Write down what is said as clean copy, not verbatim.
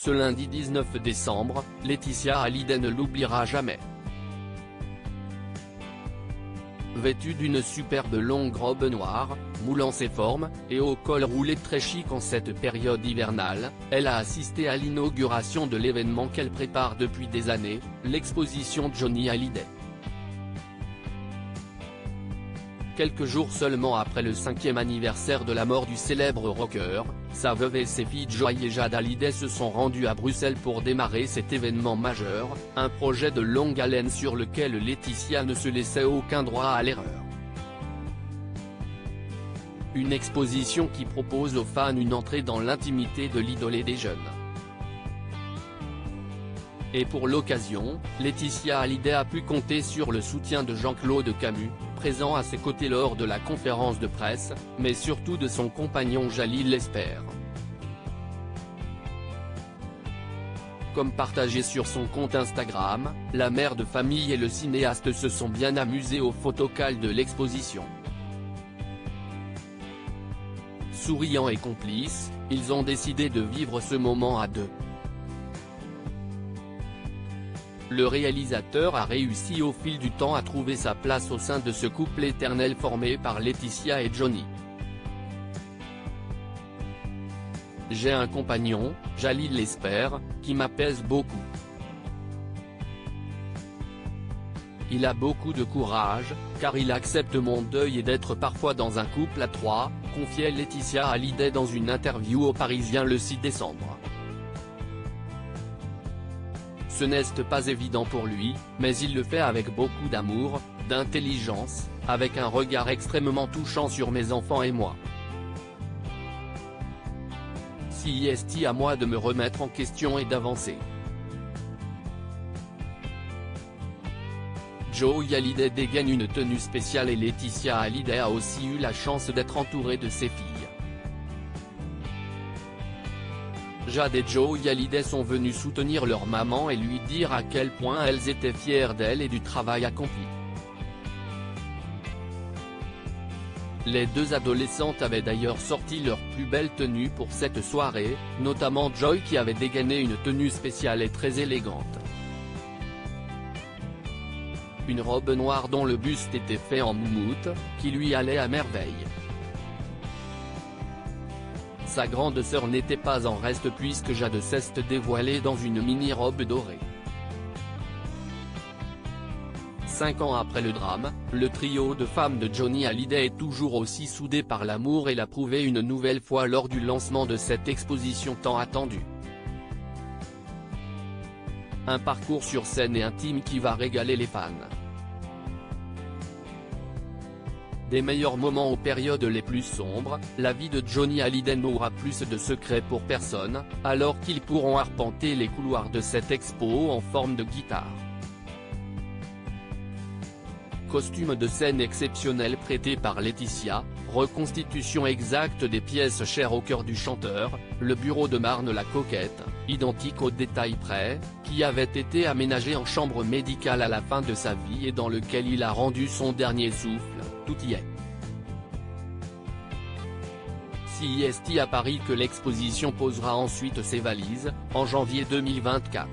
Ce lundi 19 décembre, Laetitia Hallyday ne l'oubliera jamais. Vêtue d'une superbe longue robe noire, moulant ses formes, et au col roulé très chic en cette période hivernale, elle a assisté à l'inauguration de l'événement qu'elle prépare depuis des années, l'exposition Johnny Hallyday. Quelques jours seulement après le 5e anniversaire de la mort du célèbre rocker, sa veuve et ses filles Joy et Jade Hallyday se sont rendues à Bruxelles pour démarrer cet événement majeur, un projet de longue haleine sur lequel Laetitia ne se laissait aucun droit à l'erreur. Une exposition qui propose aux fans une entrée dans l'intimité de l'idole des jeunes. Et pour l'occasion, Laetitia Hallyday a pu compter sur le soutien de Jean-Claude Camus, présent à ses côtés lors de la conférence de presse, mais surtout de son compagnon Jalil Lesper. Comme partagé sur son compte Instagram, la mère de famille et le cinéaste se sont bien amusés au photocall de l'exposition. Souriants et complices, ils ont décidé de vivre ce moment à deux. Le réalisateur a réussi au fil du temps à trouver sa place au sein de ce couple éternel formé par Laetitia et Johnny. J'ai un compagnon, Jalil Lesper, qui m'apaise beaucoup. Il a beaucoup de courage, car il accepte mon deuil et d'être parfois dans un couple à trois, confiait Laetitia Hallyday dans une interview au Parisien le 6 décembre. Ce n'est pas évident pour lui, mais il le fait avec beaucoup d'amour, d'intelligence, avec un regard extrêmement touchant sur mes enfants et moi. Si est à moi de me remettre en question et d'avancer. Joy Hallyday dégaine une tenue spéciale et Laetitia Hallyday a aussi eu la chance d'être entourée de ses filles. Jade et Joy Hallyday sont venues soutenir leur maman et lui dire à quel point elles étaient fières d'elle et du travail accompli. Les deux adolescentes avaient d'ailleurs sorti leur plus belle tenue pour cette soirée, notamment Joy qui avait dégainé une tenue spéciale et très élégante. Une robe noire dont le buste était fait en moumoute, qui lui allait à merveille. Sa grande sœur n'était pas en reste puisque Jade s'est dévoilée dans une mini-robe dorée. 5 ans après le drame, le trio de femmes de Johnny Hallyday est toujours aussi soudé par l'amour et l'a prouvé une nouvelle fois lors du lancement de cette exposition tant attendue. Un parcours sur scène et intime qui va régaler les fans. Des meilleurs moments aux périodes les plus sombres, la vie de Johnny Hallyday n'aura plus de secret pour personne, alors qu'ils pourront arpenter les couloirs de cette expo en forme de guitare. Costume de scène exceptionnel prêté par Laetitia, reconstitution exacte des pièces chères au cœur du chanteur, le bureau de Marne la coquette, identique au détail près, qui avait été aménagé en chambre médicale à la fin de sa vie et dans lequel il a rendu son dernier souffle, tout y est. CIST à Paris que l'exposition posera ensuite ses valises, en janvier 2024.